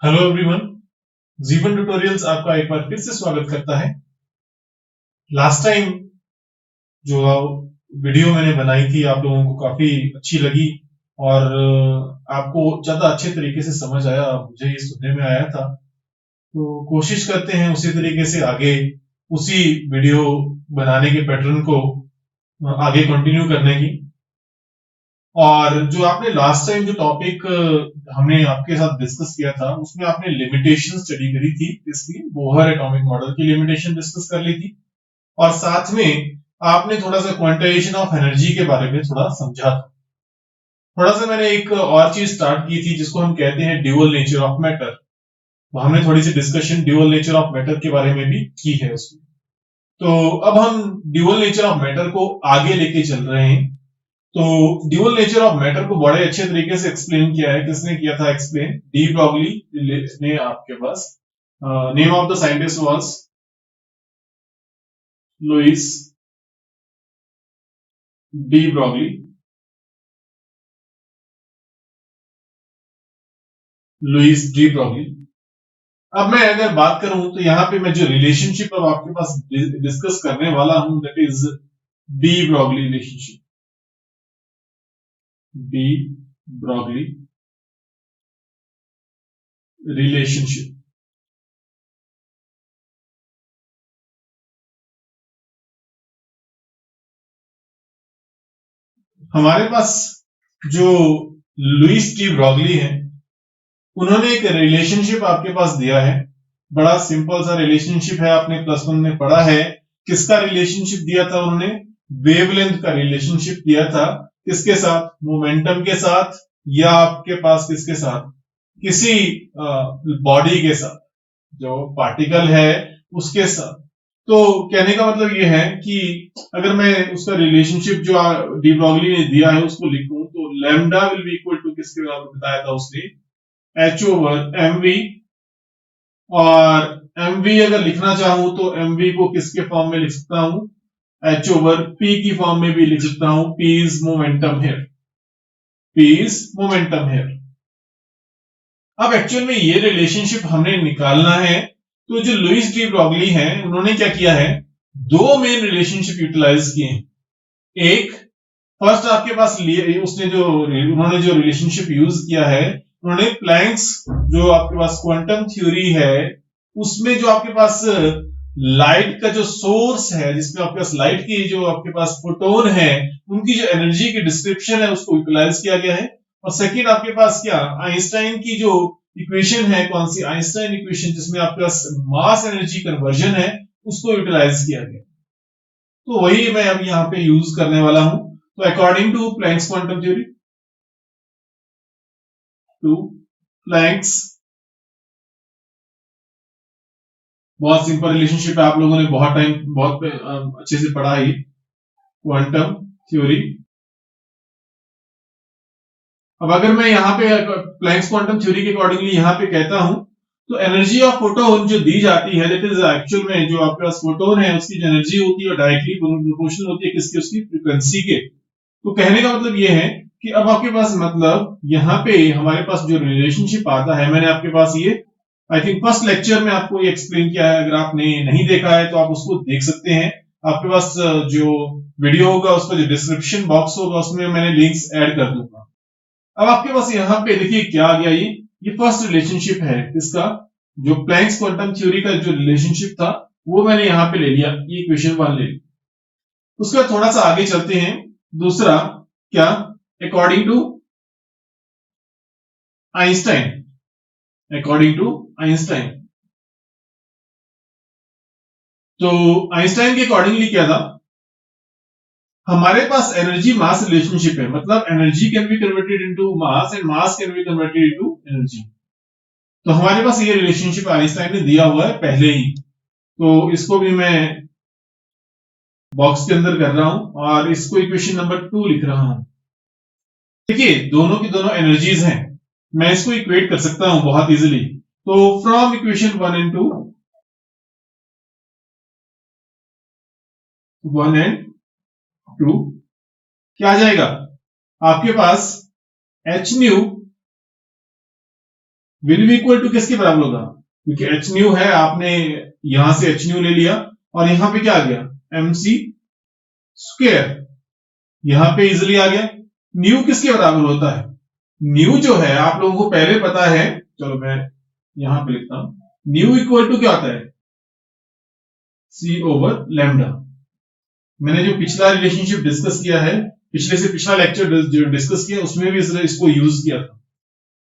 Hello everyone, जीवन tutorials आपका एक बार फिर से स्वागत करता है। लास्ट टाइम जो वीडियो मैंने बनाई थी आप लोगों को काफी अच्छी लगी और आपको ज्यादा अच्छे तरीके से समझ आया, मुझे ये सुनने में आया था। तो कोशिश करते हैं उसी तरीके से आगे उसी वीडियो बनाने के पैटर्न को आगे कंटिन्यू करने की। और जो आपने लास्ट टाइम जो टॉपिक हमने आपके साथ डिस्कस किया था उसमें आपने लिमिटेशन स्टडी करी थी, इसकी बोहर एटॉमिक मॉडल की लिमिटेशन डिस्कस कर ली थी और साथ में आपने थोड़ा सा क्वांटाइजेशन ऑफ एनर्जी के बारे में थोड़ा समझा था। थोड़ा सा मैंने एक और चीज स्टार्ट की थी जिसको हम कहते हैं ड्यूअल नेचर ऑफ मैटर। हमने थोड़ी सी discussion dual nature of matter के बारे में भी की है उसमें। तो अब हम ड्यूअल नेचर ऑफ मैटर को आगे लेके चल रहे हैं। तो ड्यूअल नेचर ऑफ मैटर को बड़े अच्छे तरीके से एक्सप्लेन किया है। किसने किया था एक्सप्लेन? डी ब्रॉगली ने आपके पास। Name of the scientist was Louis de Broglie. Louis de Broglie. अब मैं अगर बात करूं तो यहाँ पे मैं जो रिलेशनशिप अब आपके पास डिस्कस करने वाला हूं that is de Broglie relationship. De Broglie relationship. हमारे पास जो लुइस डी ब्रॉगली है उन्होंने एक रिलेशनशिप आपके पास दिया है। बड़ा सिंपल सा रिलेशनशिप है, आपने प्लस वन में पढ़ा है। किसका रिलेशनशिप दिया था उन्होंने? वेवलेंथ का रिलेशनशिप दिया था। किसके साथ? मोमेंटम के साथ, या आपके पास किसके साथ? किसी बॉडी के साथ, जो पार्टिकल है उसके साथ। तो कहने का मतलब ये है कि अगर मैं उसका रिलेशनशिप जो डी ब्रॉगली ने दिया है उसको लिखूं तो lambda will be equal to किसके बराबर बताया था उसने? H over M v. और एम वी अगर लिखना चाहूं तो एम वी को किसके फॉर्म में लिख सकता हूं? एच ओवर पी की फॉर्म में भी लिख सकता हूं। P is momentum here. P is momentum here. अब एक्चुअल में ये रिलेशनशिप हमने निकालना है। तो जो लुइस डी ब्रॉगली है उन्होंने क्या किया है? दो मेन रिलेशनशिप यूटिलाइज किए। एक फर्स्ट आपके पास लिए उसने जो उन्होंने जो रिलेशनशिप यूज किया है, उन्होंने प्लैंक्स जो आपके पास क्वांटम थ्योरी है उसमें जो आपके पास लाइट का जो सोर्स है, जिसमें आपके पास लाइट की जो आपके पास फोटोन है उनकी जो एनर्जी की डिस्क्रिप्शन है उसको यूटिलाइज किया गया है। और सेकेंड आपके पास क्या? आइंस्टाइन की जो इक्वेशन है, कौन सी? आइंस्टाइन इक्वेशन, जिसमें आपके पास मास एनर्जी कन्वर्जन है उसको यूटिलाइज किया गया। तो वही मैं अब यहाँ पे यूज करने वाला हूं। तो according to Planck's quantum theory, to Planck's, बहुत सिंपल रिलेशनशिप है, आप लोगों ने बहुत टाइम बहुत अच्छे से पढ़ा ही, क्वांटम थ्योरी। अब अगर मैं यहाँ पे प्लैंक्स क्वांटम थ्योरी के अकॉर्डिंगली यहाँ पे कहता हूं तो एनर्जी ऑफ फोटोन जो दी जाती है दैट इज एक्चुअल में जो आपके पास फोटोन है उसकी जो एनर्जी होती है डायरेक्टली प्रोपोर्शनल होती है किसकी? उसकी फ्रीक्वेंसी के। तो कहने का मतलब ये है कि अब आपके पास मतलब यहाँ पे हमारे पास जो रिलेशनशिप आता है, मैंने आपके पास ये आई थिंक फर्स्ट लेक्चर में आपको ये एक्सप्लेन किया है। अगर आपने नहीं देखा है तो आप उसको देख सकते हैं। आपके पास जो वीडियो होगा उसका जो डिस्क्रिप्शन बॉक्स होगा उसमें मैंने लिंक्स ऐड कर दूंगा। अब आपके पास यहाँ पे देखिए क्या आ गया, ये फर्स्ट रिलेशनशिप है इसका, जो प्लैंक्स क्वांटम थ्योरी का जो रिलेशनशिप था वो मैंने यहाँ पे ले लिया, ये इक्वेशन वन ले ली। उसका थोड़ा सा आगे चलते हैं। दूसरा क्या? According to Einstein. According to Einstein, तो आइंस्टाइन के अकॉर्डिंगली क्या था? हमारे पास एनर्जी मास रिलेशनशिप है, मतलब energy can be converted into mass and mass can be converted into energy. तो हमारे पास ये रिलेशनशिप आइंस्टाइन ने दिया हुआ है पहले ही। तो इसको भी मैं बॉक्स के अंदर कर रहा हूं और इसको इक्वेशन नंबर 2 लिख रहा हूं। देखिए दोनों की दोनों एनर्जीज हैं, मैं इसको इक्वेट कर सकता हूं बहुत इजीली। तो फ्रॉम इक्वेशन 1 एंड 2, 1 एंड 2 क्या आ जाएगा? आपके पास h nu will be equal to किसके बराबर होगा, क्योंकि एच न्यू है, आपने यहां से एच न्यू ले लिया और यहां पे क्या आ गया एम सी स्क्वेयर, यहां पे इजिली आ गया। न्यू किसके बराबर होता है, न्यू जो है आप लोगों को पहले पता है, चलो मैं यहां पे लिखता हूं, न्यू इक्वल टू क्या होता है सी ओवर लैम्डा। मैंने जो पिछला रिलेशनशिप डिस्कस किया है, पिछले से पिछला लेक्चर जो डिस्कस किया उसमें भी इसको यूज किया था।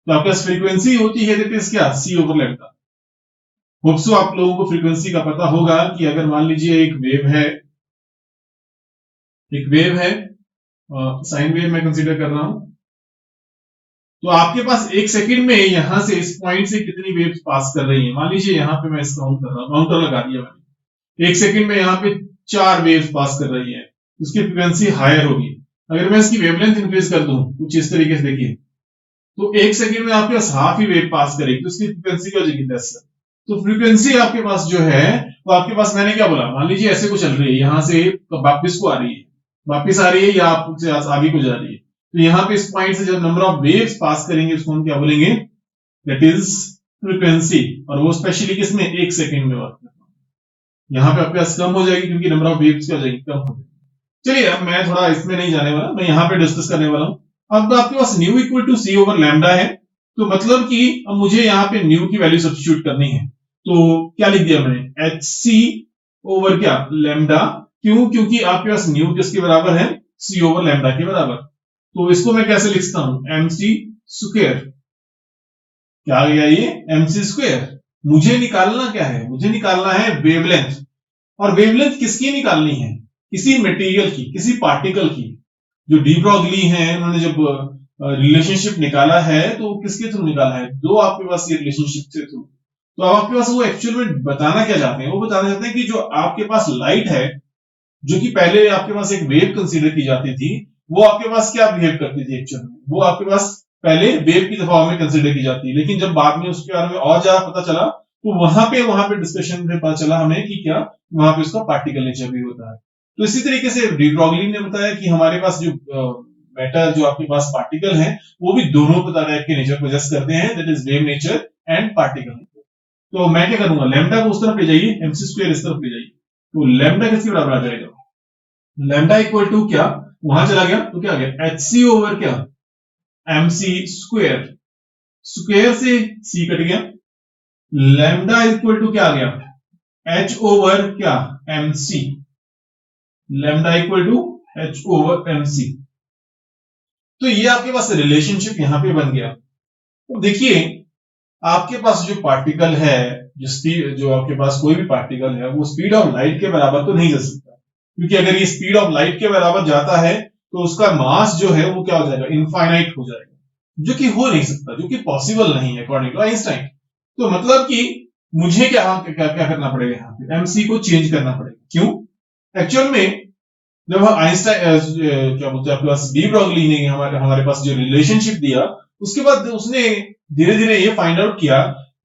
तो आपके पास फ्रीक्वेंसी होती है दैट इज क्या सी ओवर लैम्डा। होप्सो आप लोगों को फ्रीक्वेंसी का पता होगा कि अगर मान लीजिए एक वेव है, साइन वेव मैं कंसीडर कर रहा हूं, तो आपके पास एक सेकंड में यहां से इस पॉइंट से कितनी वेव्स पास कर रही है, मान लीजिए यहां पे मैं इसका काउंट कर रहा हूं, काउंटर लगा दिया मैंने, एक सेकंड में यहां पे 4 वेव्स पास कर रही है, उसकी फ्रीक्वेंसी हायर होगी। अगर मैं इसकी वेवलेंथ इंक्रीज कर दूं कुछ इस तरीके से, देखिए तो एक सेकंड में आपके पास हाफ ही वेव पास करेगी, तो उसकी फ्रीक्वेंसी क्या हो जाएगी 10। तो फ्रीक्वेंसी आपके पास जो है वो आपके पास, मैंने क्या बोला, मान लीजिए ऐसे को चल रही है, यहां से वापिस को आ रही है, वापिस आ रही है या आपसे आगे को जा रही है, तो यहां पे इस पॉइंट से जब नंबर ऑफ वेव्स पास करेंगे उसको हम क्या बोलेंगे, दैट इज फ्रीक्वेंसी। और वो स्पेशली किसमें, एक सेकंड में बात करता हूं। यहां पे आपके पास कम हो जाएगी क्योंकि नंबर ऑफ वेव्स क्या हो जाएगी, कम हो जाएगी। चलिए अब मैं थोड़ा इसमें नहीं जाने वाला, मैं यहां पे डिस्कस करने वाला हूं। अब आपके पास nu equal to c over lambda है, तो मतलब कि अब मुझे यहां पे न्यू की वैल्यू सब्स्टिट्यूट करनी है, तो क्या लिख दिया मैंने, एच सी ओवर क्या लैम्डा। क्यों, क्योंकि आपके पास न्यू किसके बराबर है, सी ओवर लैम्डा के बराबर। तो इसको मैं कैसे लिखता हूं, एम सी स्क्वेयर, क्या आ गया ये एम सी स्क्वेयर। मुझे निकालना क्या है, मुझे निकालना है वेवलेंथ, और वेवलेंथ किसकी निकालनी है, किसी मटेरियल की, किसी पार्टिकल की। जो डी ब्रॉगली हैं उन्होंने जब रिलेशनशिप निकाला है तो किसके थ्रू निकाला है, दो आपके पास ये रिलेशनशिप के थ्रू। तो अब आपके पास वो एक्चुअल में बताना क्या चाहते हैं, वो बताना चाहते हैं कि जो आपके पास लाइट है, जो कि पहले आपके पास एक वेव कंसीडर की जाती थी, वो आपके पास क्या बिहेव करती थी एक्चुअल में, वो आपके पास पहले वेव की फॉर्म में कंसीडर की जाती है, लेकिन जब बाद में उसके बारे में और ज्यादा पता चला तो वहां पे डिस्कशन में पता चला हमें कि क्या वहां पे उसका पार्टिकल नेचर भी होता है। तो इसी तरीके से डी ब्रॉगली ने बताया कि हमारे पास जो मैटर, जो आपके पास पार्टिकल है, वो भी दोनों टाइप के नेचर पोजेस करते हैं, that is wave nature and particle. तो मैं क्या करूंगा, लैम्डा को उस तरफ ले जाइए, एमसी स्क्वायर इस तरफ ले जाइए, तो लैम्डा किसके बराबर आ जाएगा, लैम्डा इक्वल टू क्या, वहां चला गया तो क्या आ गया, एच सी ओवर क्या एम सी स्क्वेयर, स्क्वेयर से सी कट गया, लैम्डा इक्वल टू क्या आ गया, एच ओवर क्या m c, lambda equal to h over m c. तो ये आपके पास रिलेशनशिप यहां पे बन गया। तो देखिए आपके पास जो पार्टिकल है, जो आपके पास कोई भी पार्टिकल है, वो स्पीड ऑफ लाइट के बराबर तो नहीं जा सकता, क्योंकि अगर ये स्पीड ऑफ लाइट के बराबर जाता है तो उसका मास जो है वो क्या हो जाएगा, इनफाइनाइट हो जाएगा, जो कि हो नहीं सकता, जो कि पॉसिबल नहीं है अकॉर्डिंग टू आइंस्टाइन। तो मतलब कि मुझे क्या करना पड़ेगा, यहाँ पे एमसी को चेंज करना पड़ेगा। क्यों, एक्चुअल में जब आइंस्टाइन क्या बोलते हैं आपके पास डी ब्रॉगली ने हमारे पास जो रिलेशनशिप दिया, उसके बाद उसने धीरे धीरे ये फाइंड आउट किया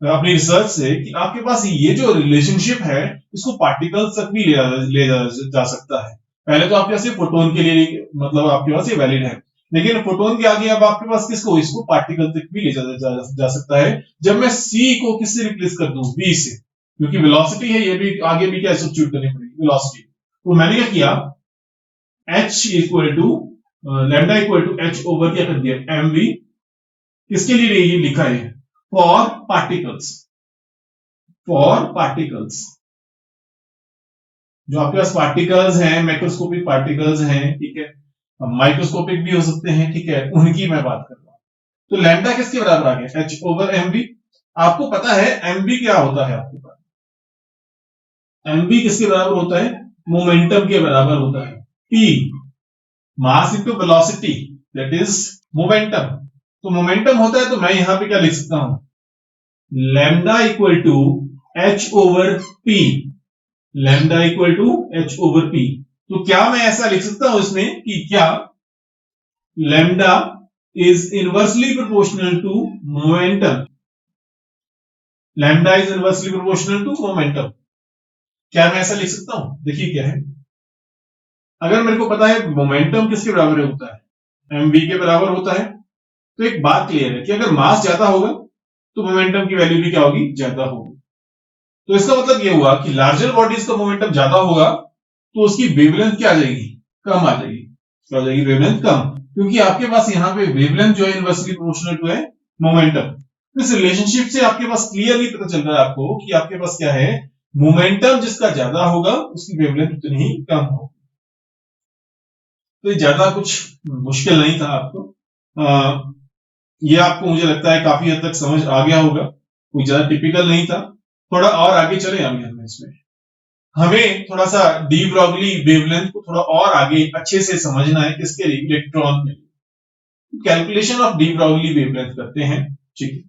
अपनी रिसर्च से कि आपके पास ये जो रिलेशनशिप है इसको पार्टिकल्स तक भी ले जा सकता है। पहले तो आपके पास ये फोटोन के लिए मतलब आपके पास ये वैलिड है, लेकिन फोटोन के आगे अब आपके पास किसको, इसको पार्टिकल तक भी ले जा सकता है, जब मैं सी को किससे रिप्लेस कर दूं, बी से, क्योंकि वेलोसिटी है, ये भी आगे भी क्या सब्स्टिट्यूट करनी पड़ेगी, वेलोसिटी। तो मैंने क्या किया, h equal to lambda equal to h over क्या कर दिया एम वी, किसके लिए ये लिखा है, फॉर पार्टिकल्स, फॉर पार्टिकल्स। जो आपके पास पार्टिकल्स हैं, मैक्रोस्कोपिक पार्टिकल्स हैं, ठीक है, माइक्रोस्कोपिक भी हो सकते हैं, ठीक है, उनकी मैं बात कर रहा हूं। तो लैम्डा किसके बराबर आ गया, एच ओवर एम बी। आपको पता है एम बी क्या होता है, आपके पास एम बी किसके बराबर होता है, मोमेंटम के बराबर होता है, T mass into velocity, that is momentum. तो मोमेंटम होता है, तो मैं यहां पे क्या लिख सकता हूं, lambda equal to h over p, lambda equal to h over p. तो क्या मैं ऐसा लिख सकता हूं इसमें कि क्या lambda is inversely proportional to momentum, lambda is inversely proportional to momentum. क्या मैं ऐसा लिख सकता हूं, देखिए क्या है, अगर मेरे को पता है मोमेंटम किसके बराबर होता है, एम वी के बराबर होता है, तो एक बात क्लियर है कि अगर मास ज्यादा होगा तो मोमेंटम की वैल्यू भी क्या होगी, ज्यादा होगी। तो इसका मतलब ये हुआ कि लार्जर बॉडीज का मोमेंटम ज्यादा होगा तो उसकी वेवलेंथ क्या आ जाएगी, कम आ जाएगी। क्या आ जाएगी, वेवलेंथ कम, क्योंकि आपके पास यहाँ पे वेवलेंथ जो है इनवर्सली प्रोपोर्शनल टू है मोमेंटम। इस रिलेशनशिप से आपके पास क्लियरली पता चल रहा है आपको कि आपके पास क्या है, मोमेंटम जिसका ज्यादा होगा उसकी वेवलेंथ उतनी ही कम होगी। तो ये ज्यादा कुछ मुश्किल नहीं था आपको, ये आपको मुझे लगता है काफी हद तक समझ आ गया होगा, कोई ज्यादा टिपिकल नहीं था। थोड़ा और आगे चले हमें इसमें, हमें थोड़ा सा डी ब्रॉगली वेवलेंथ को थोड़ा और आगे अच्छे से समझना है, किसके लिए, इलेक्ट्रॉन के लिए। Calculation of de Broglie wavelength करते हैं, ठीक है।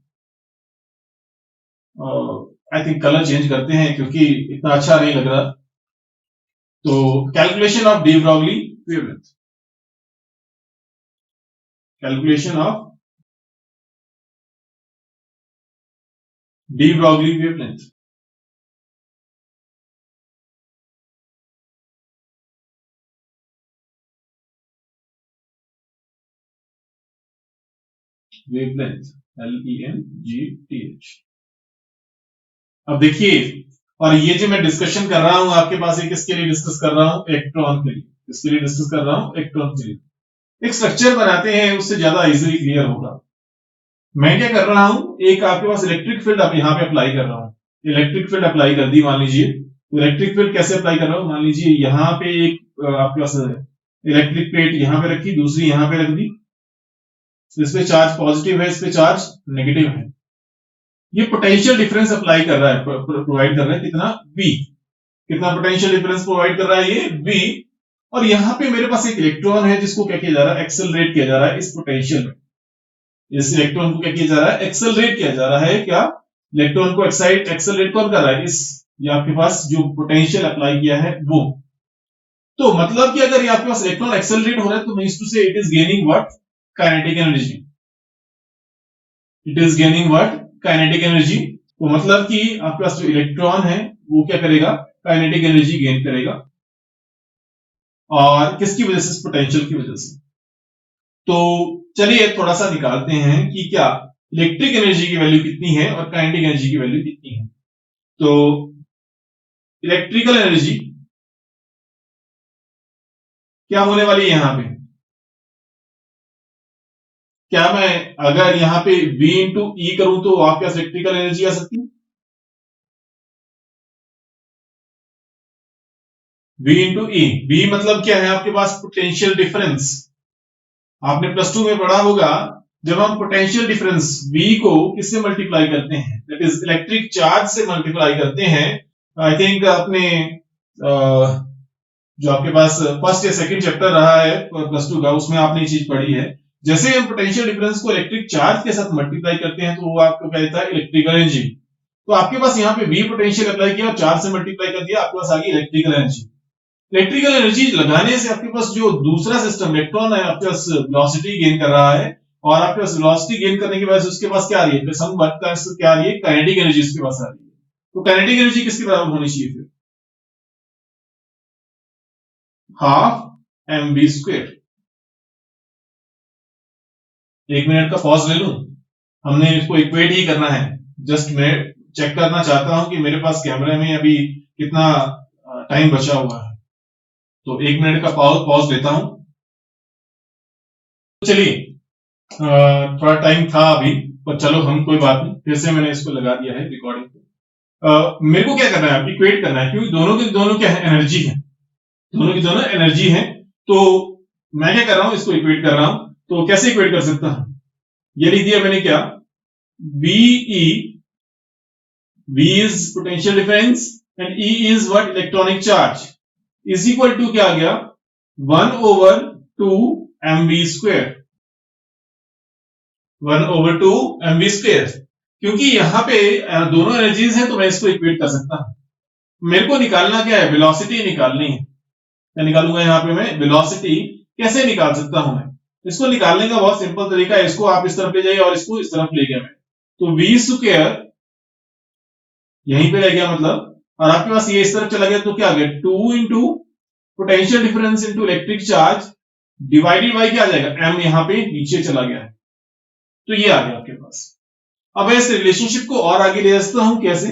आई थिंक कलर चेंज करते हैं क्योंकि इतना अच्छा नहीं लग रहा। तो calculation of de Broglie wavelength, calculation of de Broglie wavelength. Wavelength, LENGTH। अब देखिए, और ये जो मैं डिस्कशन कर रहा हूं आपके पास, ये किसके लिए डिस्कस कर रहा हूं, इलेक्ट्रॉन के लिए। किसके लिए डिस्कस कर रहा हूं, इलेक्ट्रॉन के लिए। एक स्ट्रक्चर बनाते हैं, उससे ज्यादा इजीली क्लियर होगा। मैं क्या कर रहा हूं, एक आपके पास इलेक्ट्रिक फील्ड आप यहां पे अप्लाई कर रहा हूं। इलेक्ट्रिक फील्ड अप्लाई कर दी, मान लीजिए। तो इलेक्ट्रिक फील्ड कैसे अप्लाई कर रहा हूं, मान लीजिए यहां पे एक आपके पास इलेक्ट्रिक प्लेट यहां पे रखी, दूसरी यहां पे रख दी। इस पे चार्ज पॉजिटिव है, इस पे चार्ज नेगेटिव है। ये पोटेंशियल डिफरेंस अप्लाई कर रहा है, प्रोवाइड कर रहा है, कितना, V। कितना पोटेंशियल डिफरेंस प्रोवाइड कर रहा है, ये V। और यहां पे मेरे पास एक इलेक्ट्रॉन है जिसको क्या किया जा रहा है, एक्सेलरेट किया जा रहा है इस पोटेंशियल में। इस इलेक्ट्रॉन को क्या किया जा रहा है, एक्सेलरेट किया जा रहा है। क्या, इलेक्ट्रॉन को एक्सेलरेट कौन कर रहा है, इस, ये आपके पास जो पोटेंशियल अप्लाई किया है वो। तो मतलब कि अगर ये आपके पास इलेक्ट्रॉन एक्सेलरेट हो रहा है तो मींस टू से it is gaining what, kinetic energy. It is gaining what, kinetic energy. तो मतलब कि आपके पास जो इलेक्ट्रॉन है वो क्या करेगा, काइनेटिक एनर्जी गेन करेगा। और किसकी वजह से, पोटेंशियल की वजह से। तो चलिए थोड़ा सा निकालते हैं कि क्या इलेक्ट्रिक एनर्जी की वैल्यू कितनी है और काइनेटिक एनर्जी की वैल्यू कितनी है। तो इलेक्ट्रिकल एनर्जी क्या होने वाली है यहां पे, क्या मैं अगर यहां पे V इंटू ई करूं तो आपके पास इलेक्ट्रिकल एनर्जी आ सकती है। V इंटू ई, V मतलब क्या है आपके पास, पोटेंशियल डिफरेंस। आपने प्लस 2 में पढ़ा होगा, जब हम पोटेंशियल डिफरेंस V को किससे मल्टीप्लाई करते हैं, दैट इज इलेक्ट्रिक चार्ज से मल्टीप्लाई करते हैं। आई थिंक अपने जो आपके पास फर्स्ट या सेकंड चैप्टर रहा है प्लस 2 का, उसमें आपने ये चीज पढ़ी है। जैसे हम पोटेंशियल डिफरेंस को इलेक्ट्रिक चार्ज के साथ मल्टीप्लाई करते हैं तो वो आपको क्या देता है, इलेक्ट्रिकल एनर्जी। तो आपके पास यहाँ पे V पोटेंशियल अप्लाई किया और चार्ज से मल्टीप्लाई कर दिया, आपके पास आ गई इलेक्ट्रिकल एनर्जी। इलेक्ट्रिकल एनर्जी लगाने से आपके पास जो दूसरा सिस्टम इलेक्ट्रॉन है आपके पास वेलोसिटी गेन कर रहा है, और आपके पास वेलोसिटी गेन करने के बाद उसके पास क्या आ रही है, सम वर्क का क्या आ रही है, काइनेटिक एनर्जी उसके पास आ रही है। तो काइनेटिक एनर्जी किसके बराबर होनी चाहिए फिर, हाफ mv²। एक मिनट का पॉज ले लूं, हमने इसको इक्वेट ही करना है। जस्ट मैं चेक करना चाहता हूं कि मेरे पास कैमरे में अभी कितना टाइम बचा हुआ है। तो एक मिनट का पॉज लेता हूं। तो चलिए, थोड़ा टाइम था अभी, पर चलो हम कोई बात नहीं, फिर से मैंने इसको लगा दिया है रिकॉर्डिंग पे। मेरे को क्या करना है, इक्वेट करना है, क्योंकि दोनों क्या है, एनर्जी है। दोनों की दोनों एनर्जी है। तो मैं क्या कर रहा हूं, इसको इक्वेट कर रहा हूं। तो कैसे इक्वेट कर सकता हूं, ये लिख दिया मैंने, क्या, V is potential difference and E is what, electronic charge, is equal to क्या आ गया, 1/2 mv²। 1/2 mv²। क्योंकि यहां पे दोनों एनर्जीज हैं तो मैं इसको इक्वेट कर सकता हूं। मेरे को निकालना क्या है, वेलोसिटी निकालनी है। मैं निकालूंगा यहां पे, मैं वेलोसिटी कैसे निकाल सकता हूं, मैं इसको निकालने का बहुत सिंपल तरीका है। इसको आप इस तरफ ले जाइए और इसको इस तरफ ले गया मैं, तो v² यहीं पे रह गया मतलब, और आपके पास ये इस तरफ चला गया तो क्या आ गया, 2 into potential difference into electric charge divided by क्या आ जाएगा, m यहां पे नीचे चला गया है। तो ये आ गया आपके पास। अब मैं इस रिलेशनशिप को और आगे ले जा सकता हूं, कैसे?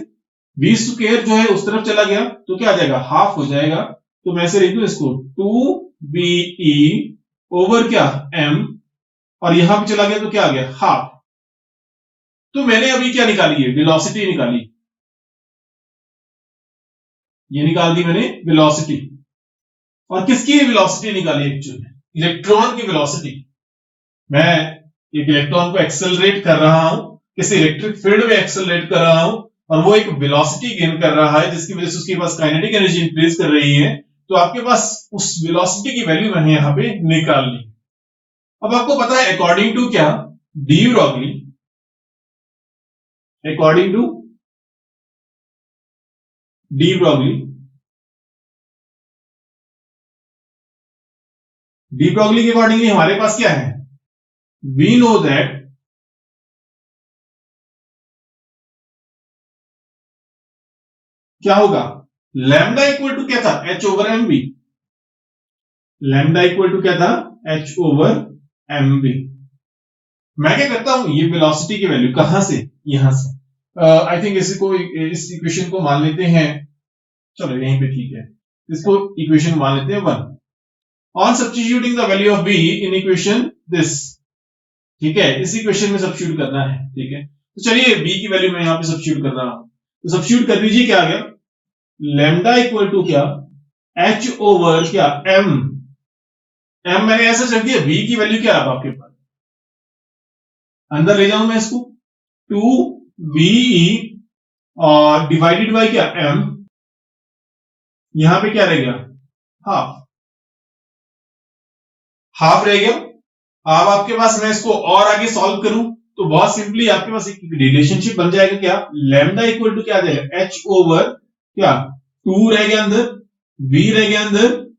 v स्क्वायर जो है उस तरफ चला गया तो क्या आ जाएगा, हाफ हो जाएगा। तो मैं ऐसे लिख दूं इसको 2ve ओवर क्या m, और यहां पे चला गया तो क्या आ गया, हाफ। तो मैंने अभी क्या निकाली है, वेलोसिटी निकाली, ये निकाल दी मैंने वेलोसिटी। और किसकी वेलोसिटी निकाली एक्चुअली, इलेक्ट्रॉन की वेलोसिटी। मैं एक इलेक्ट्रॉन को एक्सेलरेट कर रहा हूं, किसी इलेक्ट्रिक फील्ड में एक्सेलरेट कर रहा हूं, और वो एक वेलोसिटी गेन कर रहा है जिसकी वजह से उसके पास काइनेटिक एनर्जी इंक्रीज कर रही है। तो आपके पास उस वेलोसिटी की वैल्यू मैंने यहां पे निकाल ली। अब आपको पता है अकॉर्डिंग टू क्या, de Broglie, according to de Broglie, de Broglie के अकॉर्डिंगली हमारे पास क्या है, वी नो दैट क्या होगा, लैम्डा इक्वल टू क्या था, h over m b. Lambda equal to क्या था, एच ओवर एम बी। मैं क्या करता हूं, ये वेलोसिटी की वैल्यू कहां से, यहां से। आई थिंक इस इक्वेशन को मान लेते हैं, चलो यहीं पे ठीक है, इसको इक्वेशन मान लेते हैं 1। On substituting the value of be in equation this, ठीक है, इस इक्वेशन में सब्स्टिट्यूट करना है, ठीक है। तो चलिए बी की वैल्यू मैं यहां पे सब्स्टिट्यूट कर रहा हूं, तो सब्स्टिट्यूट कर दीजिए, क्या आ गया, लैम्डा इक्वल टू क्या, एच ओवर क्या एम। एम मैंने ऐसा रख दिया, बी की वैल्यू क्या है आपके पास, अंदर ले जाऊं मैं इसको, 2ve और डिवाइडेड बाय क्या m, यहां पे क्या रह गया, हाफ, हाफ रह गया। अब आपके पास मैं इसको और आगे सॉल्व करूं तो बहुत सिंपली आपके पास एक रिलेशनशिप बन जाएगा, क्या, लैम्डा इक्वल टू क्या आ जाएगा, एच ओवर क्या 2 रह गया अंदर, v रह गया अंदर,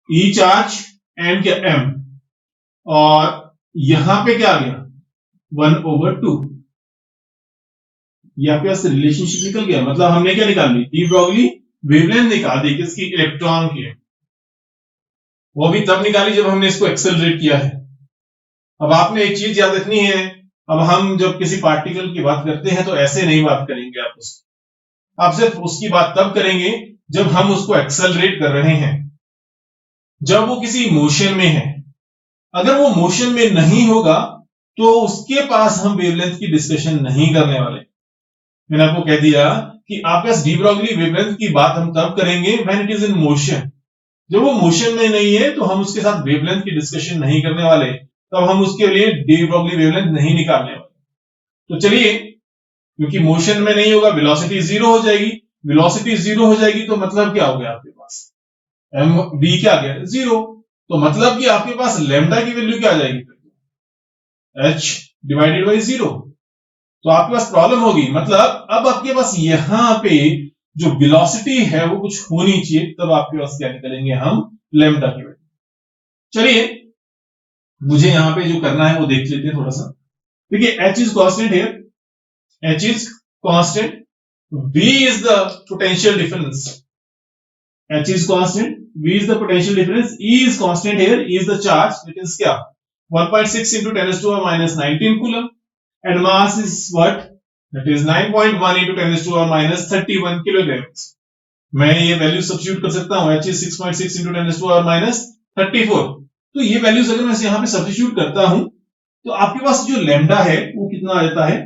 e चार्ज एंड क्या m, और यहां पे क्या आ गया 1 ओवर 2। ये आपके पास रिलेशनशिप निकल गया, मतलब हमने क्या निकाल ली, डी ब्रॉगली वेवलेंथ निकाल दी, किसकी, इलेक्ट्रॉन की। वो भी तब निकाली जब हमने इसको एक्सेलरेट किया है। अब आपने एक चीज याद रखनी है, अब हम जब किसी पार्टिकल की बात करते हैं तो ऐसे नहीं बात करेंगे आप उसकी, आप सिर्फ उसकी बात तब करेंगे जब हम उसको एक्सेलरेट कर रहे हैं, जब वो किसी मोशन में है। अगर वो मोशन में नहीं होगा तो उसके पास हम वेवलेंथ की डिस्कशन नहीं करने वाले। मैंने आपको कह दिया कि आपके डी ब्रॉगली वेवलेंथ की बात हम तब करेंगे when it is in motion. जब वो मोशन में नहीं है तो हम उसके साथ वेवलेंथ की डिस्कशन नहीं करने वाले, तब हम उसके लिए डी ब्रॉगली वेवलेंथ नहीं निकालने वाले। तो चलिए, क्योंकि मोशन में नहीं होगा, वेलोसिटी जीरो हो जाएगी। वेलोसिटी जीरो हो जाएगी तो मतलब क्या हो गया, आपके पास एम बी क्या आ गया, जीरो। तो मतलब कि आपके पास लैम्डा की वैल्यू क्या आ जाएगी, एच डिवाइडेड बाई जीरो। तो आपके पास प्रॉब्लम होगी, मतलब अब आपके पास यहां पे जो वेलोसिटी है वो कुछ होनी चाहिए, तब आपके पास क्या निकलेंगे हम, लैम्डा की वैल्यू। चलिए मुझे यहां पे जो करना है वो देख लेते हैं थोड़ा सा। देखिए H is constant here, H is constant, v is the potential difference, h is constant, v is the potential difference, e is constant here, e is the charge, which is क्या 1.6 into 10 raised to power minus 19 coulomb, and mass is what, that is 9.1 into 10 raised to power minus 31 kilograms. मैं ये value substitute कर सकता हूं, h is 6.6 into 10 raised to power minus 34। तो ये values अगर मैं यहां पे सब्स्टिट्यूट करता हूं तो आपके पास जो लैम्डा है वो कितना आ जाता है,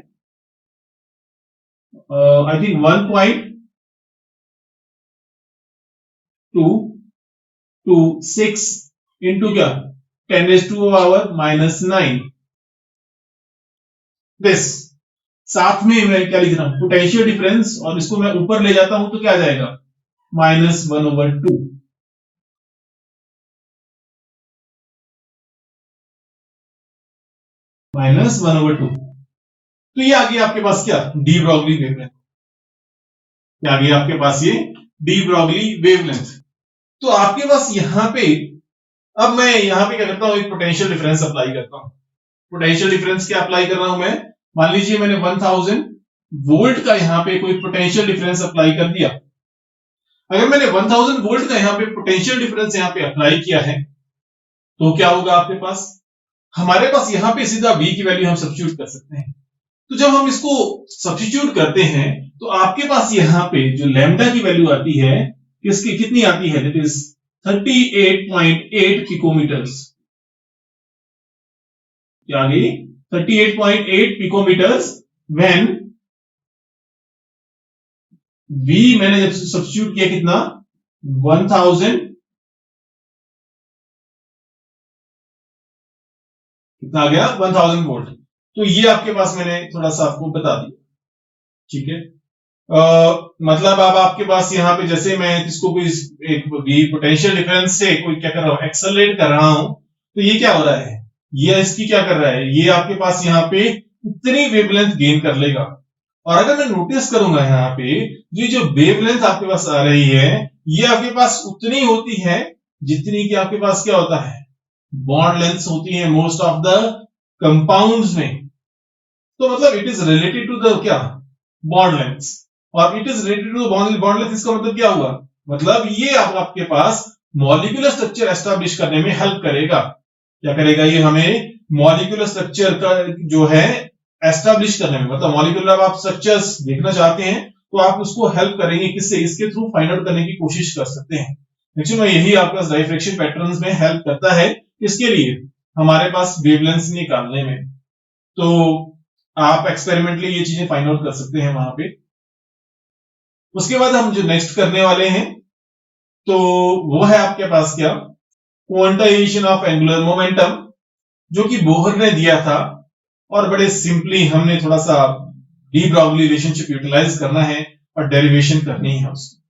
आई थिंक 1.226 इंटू क्या 10 raised to power minus 9। This साथ में मैं क्या लिख रहा हूं, पोटेंशियल डिफरेंस, और इसको मैं ऊपर ले जाता हूं तो क्या आ जाएगा, -1/2। -1/2। तो ये आ गया आपके पास क्या, डी ब्रॉगली वेवलेंथ। क्या आ गया आपके पास, ये डी ब्रॉगली वेवलेंथ। तो आपके पास यहां पे, अब मैं यहां पे क्या करता हूं, एक पोटेंशियल डिफरेंस अप्लाई करता हूं। पोटेंशियल डिफरेंस क्या अप्लाई कर रहा हूं मैं, मान लीजिए मैंने 1000 वोल्ट का यहां पे कोई पोटेंशियल डिफरेंस अप्लाई कर दिया। अगर मैंने 1000 वोल्ट का यहां पे पोटेंशियल डिफरेंस यहां पे अप्लाई किया है तो क्या होगा आपके पास, हमारे पास यहां पे सीधा v की वैल्यू हम सब्स्टिट्यूट कर सकते हैं। तो जब हम इसको सब्स्टिट्यूट करते हैं तो आपके पास यहाँ पे जो लैम्डा की वैल्यू आती है किसकी कितनी आती है, दैट इज 38.8 पिकोमीटर्स। क्या आ गई? 38.8 पिकोमीटर्स व्हेन V मैंने जब सब्स्टिट्यूट किया कितना 1000 कितना आ गया 1000 वोल्ट। तो ये आपके पास मैंने थोड़ा सा आपको बता दिया, ठीक है। मतलब अब आपके पास यहाँ पे जैसे मैं इसको कोई एक पोटेंशियल डिफरेंस से कोई क्या कर रहा हूं, एक्सेलरेट कर रहा हूं, तो ये क्या हो रहा है, ये इसकी क्या कर रहा है, ये आपके पास यहाँ पे उतनी वेवलेंथ गेन कर लेगा। और अगर मैं नोटिस करूंगा यहाँ पे ये जो वेवलेंथ आपके पास आ रही है ये आपके पास उतनी होती है जितनी कि आपके पास क्या होता है, बॉन्ड लेंथ होती है मोस्ट ऑफ द कंपाउंड्स में। तो मतलब it is related to the क्या, बॉन्ड लेंथ। और it is related to bond length, इसका मतलब क्या हुआ, मतलब ये आपके पास मॉलिक्यूलर स्ट्रक्चर एस्टैब्लिश करने में हेल्प करेगा। क्या करेगा ये, हमें मॉलिक्यूलर स्ट्रक्चर का जो है एस्टैब्लिश करने में, मतलब मॉलिक्यूलर आप स्ट्रक्चर्स देखना चाहते हैं तो आप उसको हेल्प करेंगे, किससे, इसके थ्रू फाइंड आउट करने की कोशिश कर सकते हैं। एक्चुअली में यही आपका डाइफ्रैक्शन पैटर्न्स में हेल्प करता है, इसके लिए हमारे पास वेवलेंथ निकालने में। तो आप एक्सपेरिमेंटली ये चीजें फाइंड आउट कर सकते हैं वहां पे। उसके बाद हम जो नेक्स्ट करने वाले हैं तो वो है आपके पास क्या, क्वांटाइजेशन ऑफ एंगुलर मोमेंटम, जो कि बोहर ने दिया था। और बड़े सिंपली हमने थोड़ा सा डी ब्रॉगली रिलेशनशिप यूटिलाइज करना है और डेरिवेशन करनी है उसकी।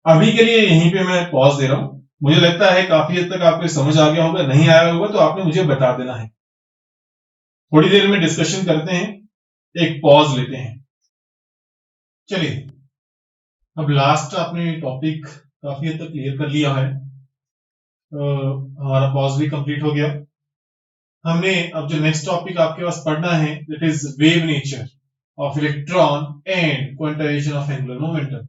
अभी के लिए यहीं पे मैं पॉज दे रहा हूं, मुझे लगता है काफी हद तक आपको समझ आ गया होगा, नहीं आया होगा तो आपने मुझे बता देना है। थोड़ी देर में डिस्कशन करते हैं, एक पॉज लेते हैं। चलिए, अब लास्ट आपने टॉपिक काफी हद तक क्लियर कर लिया है, हमारा पॉज भी कंप्लीट हो गया। हमने अब जो नेक्स्ट टॉपिक आपके पास पढ़ना है that is wave nature of electron and quantization of angular momentum.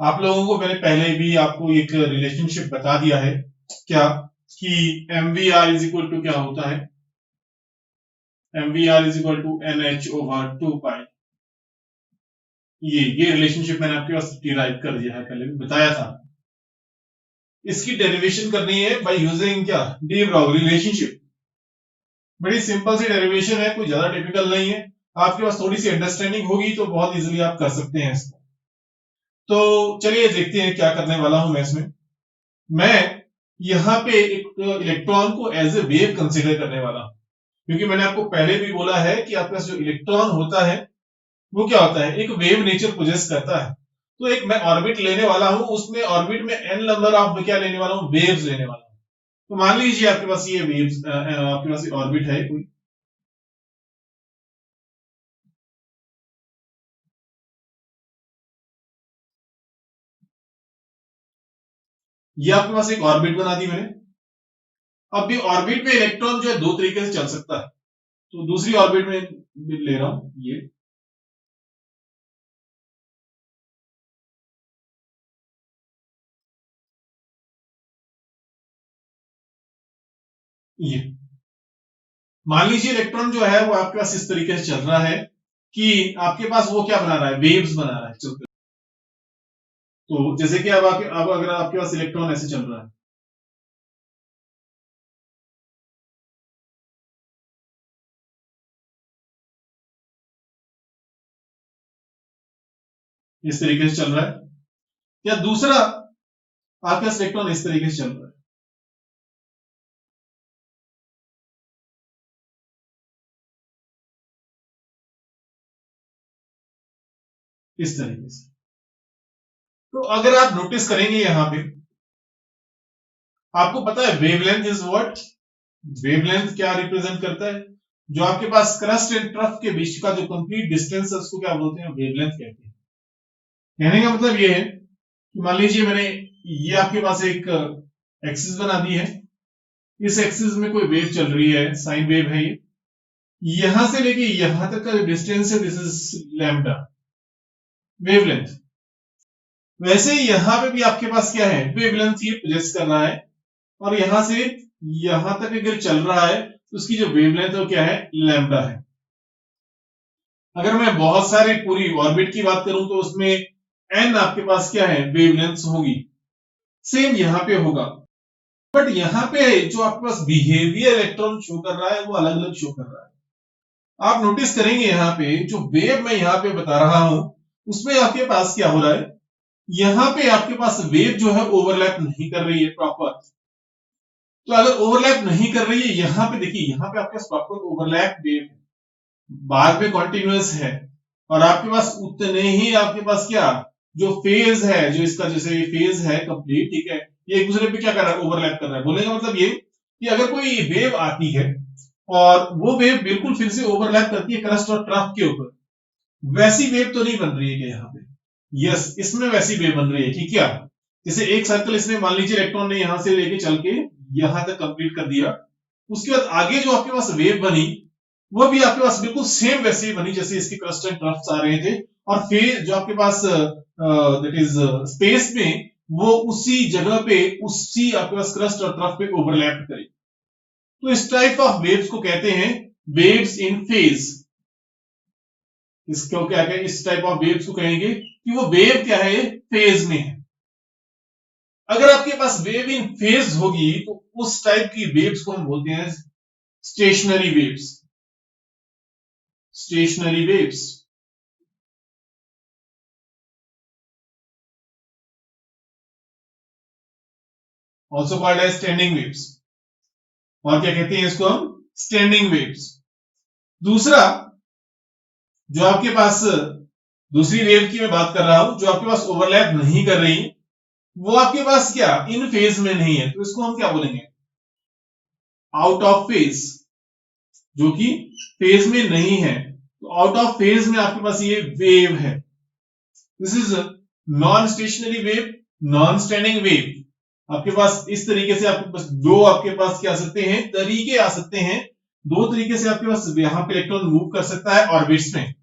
आप लोगों को मैंने पहले भी आपको एक रिलेशनशिप बता दिया है, क्या, कि mvr इज इक्वल टू क्या होता है, mvr is equal to nh over 2 pi. ये रिलेशनशिप मैंने आपके पास डिराइव कर दिया है, पहले भी बताया था। इसकी डेरिवेशन करनी है बाय यूजिंग क्या, डी ब्रॉगली रिलेशनशिप। बड़ी सिंपल सी डेरिवेशन है, कोई ज्यादा टिपिकल नहीं है। आपके पास थोड़ी सी अंडरस्टैंडिंग होगी तो बहुत इजीली आप कर सकते हैं इसको। तो चलिए देखते हैं क्या करने वाला हूं मैं इसमें। मैं यहां पे एक इलेक्ट्रॉन को एज ए वेव कंसीडर करने वाला हूं, क्योंकि मैंने आपको पहले भी बोला है कि आपके पास जो इलेक्ट्रॉन होता है वो क्या होता है, एक वेव नेचर पोजेस करता है। तो एक मैं ऑर्बिट लेने वाला हूं, उसमें ऑर्बिट में एन नंबर ऑफ क्या लेने वाला हूं, वेव्स लेने वाला हूं। तो मान लीजिए आपके पास ये वेव्स, आपके पास ऑर्बिट है कोई, ये आपके पास एक ऑर्बिट बना दी मैंने। अब भी ऑर्बिट में इलेक्ट्रॉन जो है दो तरीके से चल सकता है, तो दूसरी ऑर्बिट में ले रहा हूं ये मान लीजिए इलेक्ट्रॉन जो है वो आपके पास इस तरीके से चल रहा है कि आपके पास वो क्या बना रहा है, वेव्स बना रहा है चलते। तो जैसे कि अब अगर आपके पास इलेक्ट्रॉन ऐसे चल रहा है, इस तरीके से चल रहा है, या दूसरा आपके पास इलेक्ट्रॉन इस तरीके से चल रहा है, इस तरीके से। तो अगर आप नोटिस करेंगे यहां पे, आपको पता है वेवलेंथ इज व्हाट, वेवलेंथ क्या रिप्रेजेंट करता है, जो आपके पास क्रस्ट एंड ट्रफ के बीच का जो कंप्लीट डिस्टेंस है उसको क्या बोलते हैं, वेवलेंथ कहते हैं। कहने का मतलब ये है कि मान लीजिए मैंने ये आपके पास एक एक्सिस बना दी है, इस एक्सिस में कोई वेव चल रही है, साइन वेव है ये, यहां से लेके यहां तक का जो डिस्टेंस है दिस इज लैम्डा वेवलेंथ। वैसे ही यहां पे भी आपके पास क्या है, वेवलेंथ ये पोजेस कर रहा है, और यहां से यहां तक अगर चल रहा है तो उसकी जो वेवलेंथ है वो क्या है, लैम्डा है। अगर मैं बहुत सारे पूरी ऑर्बिट की बात करूं तो उसमें n आपके पास क्या है, वेवलेंथ्स होगी। सेम यहां पे होगा, बट यहां पे जो आपके पास बिहेवियर इलेक्ट्रॉन शो कर रहा है वो अलग अलग शो कर रहा है। आप नोटिस करेंगे यहाँ पे जो वेव मैं यहाँ पे बता रहा हूं उसमें आपके पास क्या हो रहा है, यहाँ पे आपके पास वेव जो है ओवरलैप नहीं कर रही है प्रॉपर। तो अगर ओवरलैप नहीं कर रही है, यहाँ पे देखिए, यहाँ पे आपके पास प्रॉपर ओवरलैप वेव है, बाद में कॉन्टिन्यूअस है, और आपके पास उतने ही आपके पास क्या, जो फेज है, जो इसका जैसे फेज है कंप्लीट, ठीक है, ये एक दूसरे पे क्या कर रहा है, ओवरलैप कर रहा है। बोलने का मतलब ये कि अगर कोई वेव आती है और वो वेव बिल्कुल फिर से ओवरलैप करती है क्रस्ट और ट्रफ के ऊपर, वैसी वेव तो नहीं बन रही है क्या यहाँ पे? यस, इसमें वैसी वेव बन रही है कि क्या, जैसे एक सर्कल इसने मान लीजिए इलेक्ट्रॉन ने यहां से लेके चल के यहां तक कंप्लीट कर दिया, उसके बाद आगे जो आपके पास वेव बनी वो भी आपके पास बिल्कुल सेम वैसे ही बनी जैसे इसके क्रस्ट एंड ट्रफ्स आ रहे थे, और फिर जो आपके पास दैट इज स्पेस में वो उसी जगह पे उसी आपके पास क्रस्ट और ट्रफ पे ओवरलैप करे। तो इस टाइप ऑफ वेव्स को कहते हैं वेव्स इन फेज। इसको क्या कहें, इस टाइप ऑफ वेव्स को कहेंगे कि वो वेव क्या है, फेज में है। अगर आपके पास वेव इन फेज होगी तो उस टाइप की वेव्स को हम बोलते हैं stationary waves. Stationary waves, also called as standing waves. और क्या कहते हैं इसको हम, स्टैंडिंग वेव्स। दूसरा जो आपके पास दूसरी वेव की मैं बात कर रहा हूं जो आपके पास ओवरलैप नहीं कर रही, वो आपके पास क्या, इन फेज में नहीं है, तो इसको हम क्या बोलेंगे, आउट ऑफ फेज, जो कि फेज में नहीं है। तो आउट ऑफ फेज में आपके पास ये वेव है। This is non stationary wave, non standing wave. आपके पास इस तरीके से आपके पास दो आपके पास क्या आ सकते हैं, तरीके आ सकते हैं। दो तरीके से आपके पास यहाँ पे इलेक्ट्रॉन मूव कर सकता है ऑर्बिट्स में।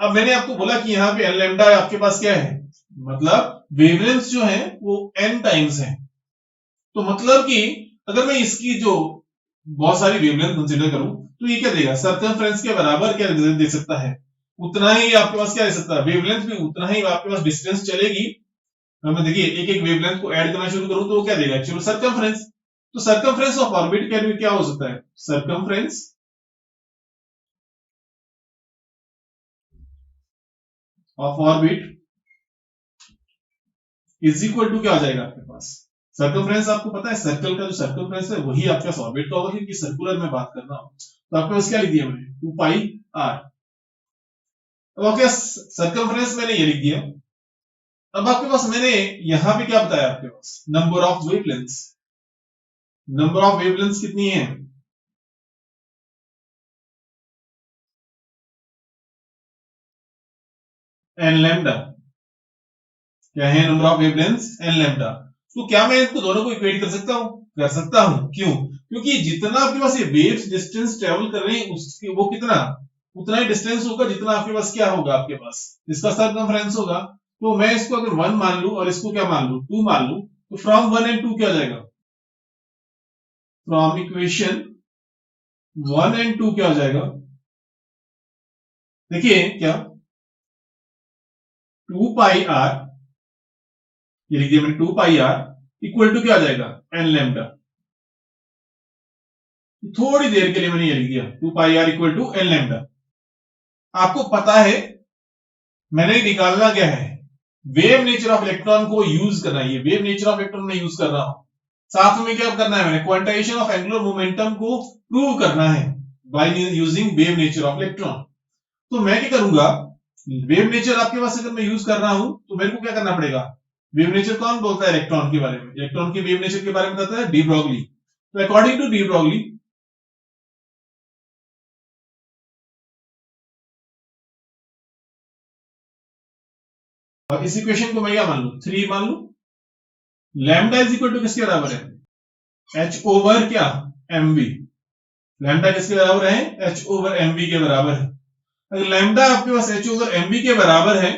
अब मैंने आपको बोला कि यहाँ पे एन लैम्डा आपके पास क्या है, मतलब वेवलेंथ जो है वो n टाइम्स है। तो मतलब कि अगर मैं इसकी जो बहुत सारी वेवलेंथ कंसीडर करूं तो ये क्या देगा, सर्कमफ्रेंस के बराबर क्या दे सकता है, उतना ही आपके पास क्या दे सकता है, वेवलेंथ भी उतना ही आपके पास डिस्टेंस चलेगी। मैं देखिए एक एक वेवलेंथ को ऐड करना शुरू करूं तो वो क्या देगा, एक्चुअली सर्कमफ्रेंस। तो सर्कमफ्रेंस ऑफ ऑर्बिट क्या हो सकता है, circumference of orbit is equal to क्या हो जाएगा आपके पास, सर्कमफ्रेंस। आपको पता है सर्कल का जो सर्कमफ्रेंस है वही आपके पास ऑर्बिट का होगा, क्योंकि सर्कुलर में बात कर रहा हूं। तो आपके पास क्या लिख दिया मैंने, 2 पाई r। अब आपके पास सर्कमफ्रेंस मैंने ये लिख दिया। अब आपके पास मैंने यहां पे क्या बताया, आपके पास number of wavelengths. Number of wavelengths कितनी है, एन लैम्डा। क्या है number of wavelengths, n lambda. तो क्या मैं इनको दोनों को इक्वेट कर सकता हूं, कर सकता हूं। क्यों, क्योंकि जितना आपके पास ये वेव्स डिस्टेंस ट्रेवल कर रहे हैं उसके वो कितना, उतना ही डिस्टेंस होगा जितना आपके पास क्या होगा, आपके पास इसका सर्कमफ्रेंस होगा। तो मैं इसको अगर 1 मान लूं और इसको क्या मान लूं, 2 मान लूं, तो फ्रॉम 1 एंड 2 क्या हो जाएगा, फ्रॉम इक्वेशन 1 एंड 2 क्या हो जाएगा, देखिए क्या, 2 पाई आर, ये लिख दिया मैंने 2 पाई आर इक्वल टू क्या आ जाएगा, एन लैम्डा। थोड़ी देर के लिए मैंने ये लिख दिया 2 pi r equal to n lambda. आपको पता है मैंने निकालना क्या है, वेव नेचर ऑफ इलेक्ट्रॉन को यूज करना है। ये वेव नेचर ऑफ इलेक्ट्रॉन में यूज कर रहा हूं, साथ में क्या करना है, मैंने क्वांटाइजेशन ऑफ एंगुलर मोमेंटम को प्रूव करना है by using wave nature of electron. तो मैं क्या करूंगा, वेव नेचर आपके पास अगर मैं यूज कर रहा हूं तो मेरे को क्या करना पड़ेगा, वेव नेचर कौन बोलता है इलेक्ट्रॉन के बारे में, इलेक्ट्रॉन के वेव नेचर के बारे में बताता है डी ब्रॉगली। तो अकॉर्डिंग टू डी ब्रॉगली, और इस इक्वेशन को मैं क्या मान लू, 3 मान लू। लैम्डा इज इक्वल टू किसके बराबर है, एच ओवर क्या, एम वी। लैम्डा किसके बराबर है, एच ओवर एम वी के बराबर है। अगर लैम्डा आपके पास एच ओवर एम वी के बराबर है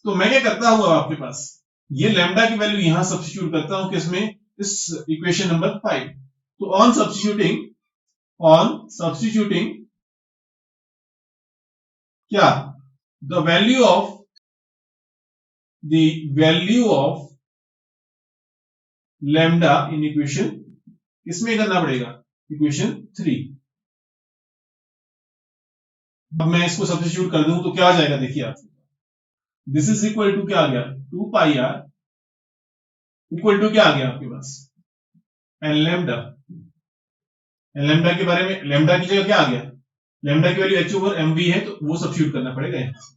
तो मैं क्या करता हूं आपके पास, ये लैम्डा की वैल्यू यहां सब्स्टिट्यूट करता हूं किसमें, इस इक्वेशन नंबर 5। तो ऑन सब्स्टिट्यूटिंग क्या the value of lambda in equation किसमें करना पड़ेगा, इक्वेशन 3। अब मैं इसको सब्स्टिट्यूट कर दूं तो क्या आ जाएगा, देखिए आप, दिस इज इक्वल टू क्या आ गया, 2 पाई आर इक्वल टू क्या आ गया आपके पास, एन लैम्डा। एन लैम्डा के बारे में, लैम्डा की जगह क्या आ गया, लैम्डा की value H over M V है, तो वो सब्स्टिट्यूट करना पड़ेगा यहां से,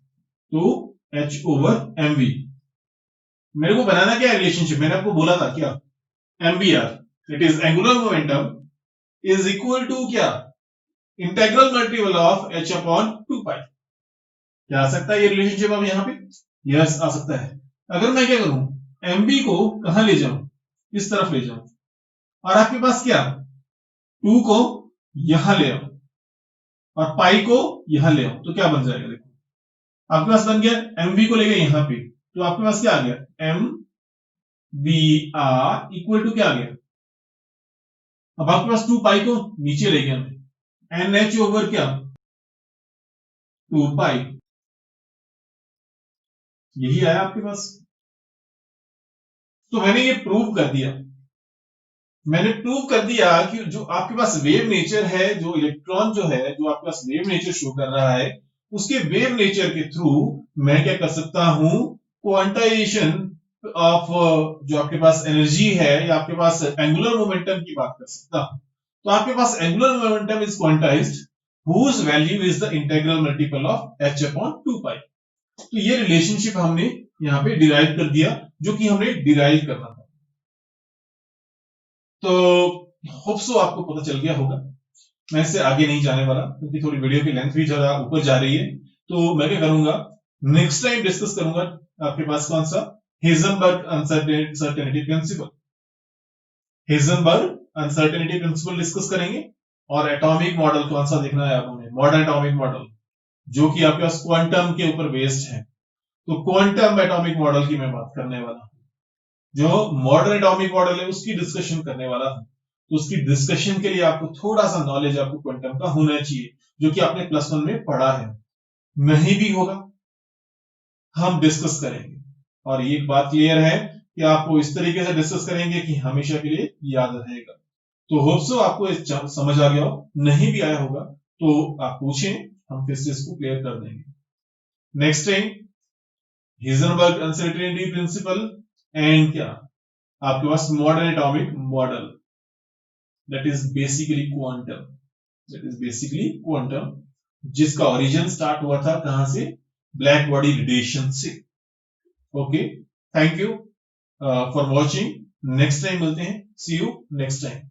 तो एच ओवर एम वी। मेरे को बनाना क्या है रिलेशनशिप, मैंने आपको बोला था क्या, m B r it is angular momentum is equal to क्या, integral multiple of h upon 2 pi. क्या आ सकता है ये रिलेशनशिप अब यहां पे, यस आ सकता है। अगर मैं क्या करूं, एम बी को कहां ले जाऊं, इस तरफ ले जाऊं, और आपके पास क्या, 2 को यहां ले आओ और पाई को यहां ले आओ, तो क्या बन जाएगा, देखो आपके पास बन गया, एम बी को ले गए यहां पे, तो आपके पास क्या आ गया, M B R equal to क्या आ गया, अब आपके पास 2 पाई को नीचे ले गया मैं, एन एच ओवर क्या 2 पाई, यही आया आपके पास। तो मैंने ये प्रूव कर दिया, मैंने प्रूव कर दिया कि जो आपके पास वेव नेचर है, जो इलेक्ट्रॉन जो है, जो आपके पास वेव नेचर शो कर रहा है, उसके वेव नेचर के थ्रू मैं क्या कर सकता हूं, क्वांटाइजेशन ऑफ जो आपके पास एनर्जी है या आपके पास एंगुलर मोमेंटम की बात कर सकता हूं। तो आपके पास angular momentum is quantized whose value is the integral multiple of h upon 2 pi। तो ये रिलेशनशिप हमने यहां पे डिराइव कर दिया, जो कि हमने डिराइव करना था। तो होप सो आपको पता चल गया होगा। मैं इससे आगे नहीं जाने वाला क्योंकि थोड़ी वीडियो की लेंथ भी ज्यादा ऊपर जा रही है। तो मैं क्या करूंगा, नेक्स्ट टाइम डिस्कस करूंगा आपके पास कौन सा, Heisenberg uncertainty principle. Heisenberg uncertainty principle discuss करेंगे, और एटॉमिक मॉडल कौन सा देखना है आपने, मॉडर्न एटॉमिक मॉडल, जो कि आपके पास क्वांटम के ऊपर बेस्ड है। तो क्वांटम एटॉमिक मॉडल की मैं बात करने वाला हूं, जो मॉडर्न एटॉमिक मॉडल है उसकी डिस्कशन करने वाला हूं। तो उसकी डिस्कशन के लिए आपको थोड़ा सा नॉलेज आपको क्वांटम का होना चाहिए, जो कि आपने +1 में पढ़ा है, नहीं भी होगा हम डिस्कस करेंगे। और ये बात क्लियर है कि आपको इस तरीके से डिस्कस करेंगे कि हमेशा के लिए याद रहेगा। तो होप सो आपको समझ आ गया हो, नहीं भी आया होगा तो आप पूछें, हम फिर से इसको क्लियर कर देंगे। Next time Heisenberg uncertainty principle and क्या आपके पास modern atomic model, that is basically quantum, that is basically quantum, जिसका ओरिजिन स्टार्ट हुआ था कहां से, ब्लैक बॉडी रेडिएशन से। Okay, thank you for watching, next time मिलते हैं, सी यू नेक्स्ट टाइम।